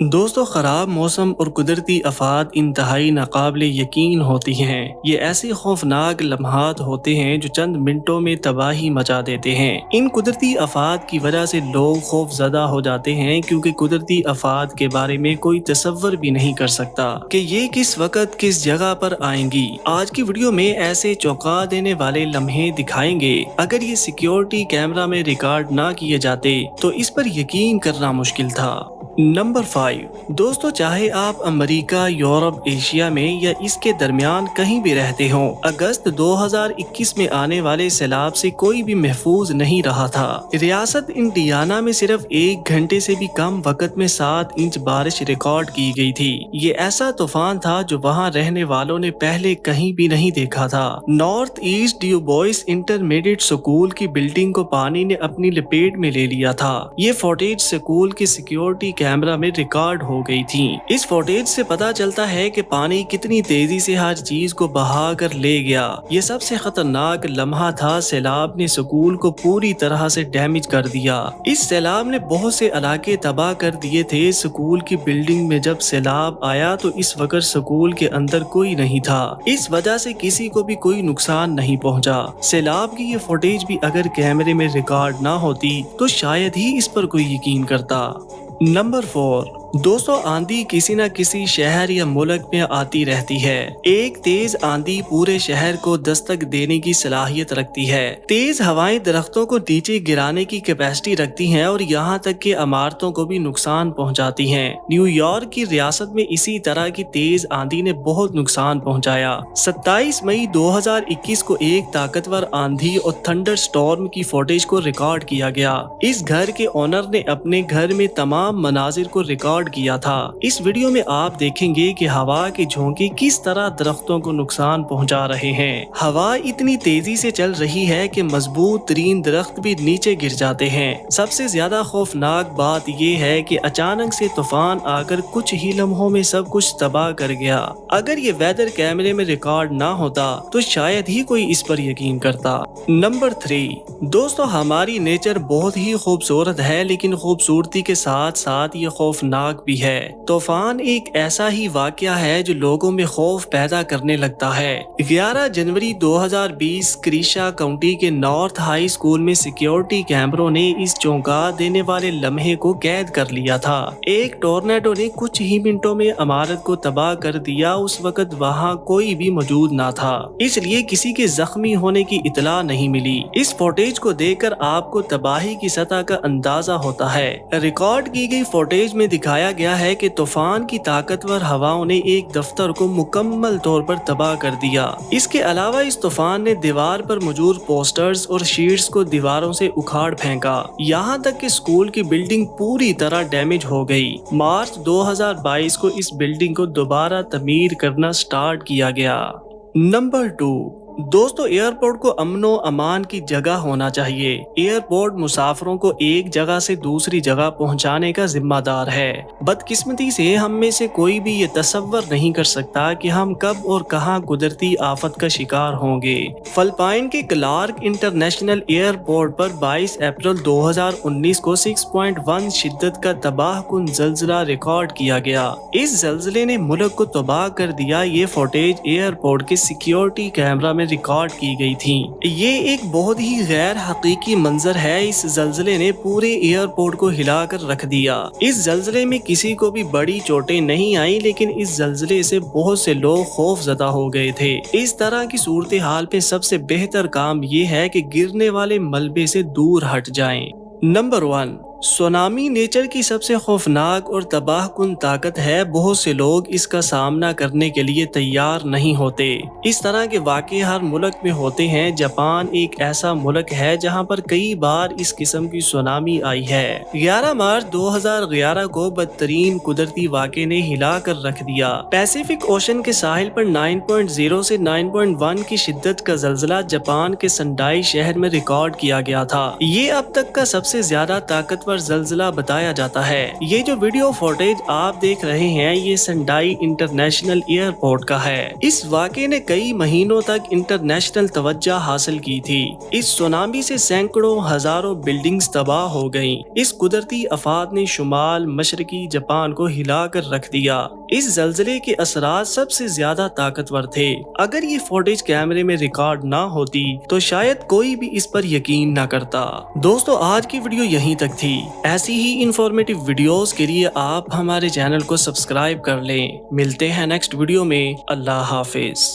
دوستوں، خراب موسم اور قدرتی آفات انتہائی ناقابل یقین ہوتی ہیں۔ یہ ایسے خوفناک لمحات ہوتے ہیں جو چند منٹوں میں تباہی مچا دیتے ہیں۔ ان قدرتی آفات کی وجہ سے لوگ خوف زدہ ہو جاتے ہیں کیونکہ قدرتی آفات کے بارے میں کوئی تصور بھی نہیں کر سکتا کہ یہ کس وقت کس جگہ پر آئیں گی۔ آج کی ویڈیو میں ایسے چونکا دینے والے لمحے دکھائیں گے، اگر یہ سیکیورٹی کیمرہ میں ریکارڈ نہ کیے جاتے تو اس پر یقین کرنا مشکل تھا۔ نمبر 5۔ دوستو، چاہے آپ امریکہ، یورپ، ایشیا میں یا اس کے درمیان کہیں بھی رہتے ہوں، اگست 2021 میں آنے والے سیلاب سے کوئی بھی محفوظ نہیں رہا تھا۔ ریاست انڈیانا میں صرف 1 گھنٹے سے بھی کم وقت میں 7 انچ بارش ریکارڈ کی گئی تھی۔ یہ ایسا طوفان تھا جو وہاں رہنے والوں نے پہلے کہیں بھی نہیں دیکھا تھا۔ North east due boys intermediate school کی بلڈنگ کو پانی نے اپنی لپیٹ میں لے لیا تھا۔ یہ فوٹیج اسکول کی سیکیورٹی کیمرہ میں ریکارڈ ہو گئی تھی۔ اس فوٹیج سے پتا چلتا ہے کہ پانی کتنی تیزی سے ہر چیز کو بہا کر لے گیا۔ یہ سب سے خطرناک لمحہ تھا۔ سیلاب نے سکول کو پوری طرح سے ڈیمیج کر دیا۔ اس سیلاب نے بہت سے علاقے تباہ کر دیے تھے۔ سکول کی بلڈنگ میں جب سیلاب آیا تو اس وقت سکول کے اندر کوئی نہیں تھا۔ اس وجہ سے کسی کو بھی کوئی نقصان نہیں پہنچا۔ سیلاب کی یہ فوٹیج بھی اگر کیمرے میں ریکارڈ نہ ہوتی تو شاید ہی اس پر کوئی یقین کرتا۔ نمبر 4۔ دوستو، آندھی کسی نہ کسی شہر یا ملک میں آتی رہتی ہے۔ ایک تیز آندھی پورے شہر کو دستک دینے کی صلاحیت رکھتی ہے۔ تیز ہوائیں درختوں کو نیچے گرانے کی کیپیسٹی رکھتی ہیں اور یہاں تک کہ عمارتوں کو بھی نقصان پہنچاتی ہیں۔ نیو یارک کی ریاست میں اسی طرح کی تیز آندھی نے بہت نقصان پہنچایا۔ 27 مئی 2021 کو ایک طاقتور آندھی اور تھنڈر سٹارم کی فوٹیج کو ریکارڈ کیا گیا۔ اس گھر کے اونر نے اپنے گھر میں تمام مناظر کو ریکارڈ کیا تھا۔ اس ویڈیو میں آپ دیکھیں گے کہ ہوا کے جھونکے کس طرح درختوں کو نقصان پہنچا رہے ہیں۔ ہوا اتنی تیزی سے چل رہی ہے کہ مضبوط ترین درخت بھی نیچے گر جاتے ہیں۔ سب سے زیادہ خوفناک بات یہ ہے کہ اچانک سے طوفان آ کر کچھ ہی لمحوں میں سب کچھ تباہ کر گیا۔ اگر یہ ویدر کیمرے میں ریکارڈ نہ ہوتا تو شاید ہی کوئی اس پر یقین کرتا۔ نمبر 3۔ دوستو، ہماری نیچر بہت ہی خوبصورت ہے، لیکن خوبصورتی کے ساتھ ساتھ یہ خوفناک بھی ہے۔ طوفان ایک ایسا ہی واقعہ ہے جو لوگوں میں خوف پیدا کرنے لگتا ہے۔ 11 جنوری 2020 کریشا کاؤنٹی کے نارتھ ہائی اسکول میں سیکیورٹی کیمروں نے اس چونکا دینے والے لمحے کو قید کر لیا تھا۔ ایک ٹورنیڈو نے کچھ ہی منٹوں میں عمارت کو تباہ کر دیا۔ اس وقت وہاں کوئی بھی موجود نہ تھا، اس لیے کسی کے زخمی ہونے کی اطلاع نہیں ملی۔ اس فوٹیج کو دیکھ کر آپ کو تباہی کی سطح کا اندازہ ہوتا ہے۔ ریکارڈ کی گئی فوٹیج میں دکھایا گیا ہے کہ طوفان کی طاقتور ہواؤں نے ایک دفتر کو مکمل طور پر تباہ کر دیا۔ اس کے علاوہ اس طوفان نے دیوار پر موجود پوسٹرز اور شیٹس کو دیواروں سے اکھاڑ پھینکا، یہاں تک کہ اسکول کی بلڈنگ پوری طرح ڈیمیج ہو گئی۔ مارچ 2022 کو اس بلڈنگ کو دوبارہ تعمیر کرنا سٹارٹ کیا گیا۔ نمبر 2۔ دوستو، ایئرپورٹ کو امن و امان کی جگہ ہونا چاہیے۔ ایئرپورٹ مسافروں کو ایک جگہ سے دوسری جگہ پہنچانے کا ذمہ دار ہے۔ بدقسمتی سے ہم میں سے کوئی بھی یہ تصور نہیں کر سکتا کہ ہم کب اور کہاں قدرتی آفت کا شکار ہوں گے۔ فلپائن کے کلارک انٹرنیشنل ایئرپورٹ پر 22 اپریل 2019 کو 6.1 شدت کا تباہ کن زلزلہ ریکارڈ کیا گیا۔ اس زلزلے نے ملک کو تباہ کر دیا۔ یہ فوٹیج ایئرپورٹ کے سیکیورٹی کیمرہ میں ریکارڈ کی گئی تھی۔ یہ ایک بہت ہی غیر حقیقی منظر ہے۔ اس زلزلے نے پورے ایئرپورٹ کو ہلا کر رکھ دیا۔ اس زلزلے میں کسی کو بھی بڑی چوٹیں نہیں آئیں، لیکن اس زلزلے سے بہت سے لوگ خوف زدہ ہو گئے تھے۔ اس طرح کی صورتحال پہ سب سے بہتر کام یہ ہے کہ گرنے والے ملبے سے دور ہٹ جائیں۔ نمبر 1۔ سونامی نیچر کی سب سے خوفناک اور تباہ کن طاقت ہے۔ بہت سے لوگ اس کا سامنا کرنے کے لیے تیار نہیں ہوتے۔ اس طرح کے واقعے ہر ملک میں ہوتے ہیں۔ جاپان ایک ایسا ملک ہے جہاں پر کئی بار اس قسم کی سونامی آئی ہے۔ 11 مارچ 2011 کو بدترین قدرتی واقعے نے ہلا کر رکھ دیا۔ پیسیفک اوشن کے ساحل پر 9.0 سے 9.1 کی شدت کا زلزلہ جاپان کے سنڈائی شہر میں ریکارڈ کیا گیا تھا۔ یہ اب تک کا سب سے زیادہ طاقتور طاقتور زلزلہ بتایا جاتا ہے۔ یہ جو ویڈیو فوٹیج آپ دیکھ رہے ہیں یہ سنڈائی انٹرنیشنل ایئرپورٹ کا ہے۔ اس واقعے نے کئی مہینوں تک انٹرنیشنل توجہ حاصل کی تھی۔ اس سونامی سے سینکڑوں ہزاروں بلڈنگز تباہ ہو گئیں۔ اس قدرتی آفات نے شمال مشرقی جاپان کو ہلا کر رکھ دیا۔ اس زلزلے کے اثرات سب سے زیادہ طاقتور تھے۔ اگر یہ فوٹیج کیمرے میں ریکارڈ نہ ہوتی تو شاید کوئی بھی اس پر یقین نہ کرتا۔ دوستو آج کی ویڈیو یہیں تک تھی۔ ایسی ہی انفارمیٹیو ویڈیوز کے لیے آپ ہمارے چینل کو سبسکرائب کر لیں۔ ملتے ہیں نیکسٹ ویڈیو میں۔ اللہ حافظ۔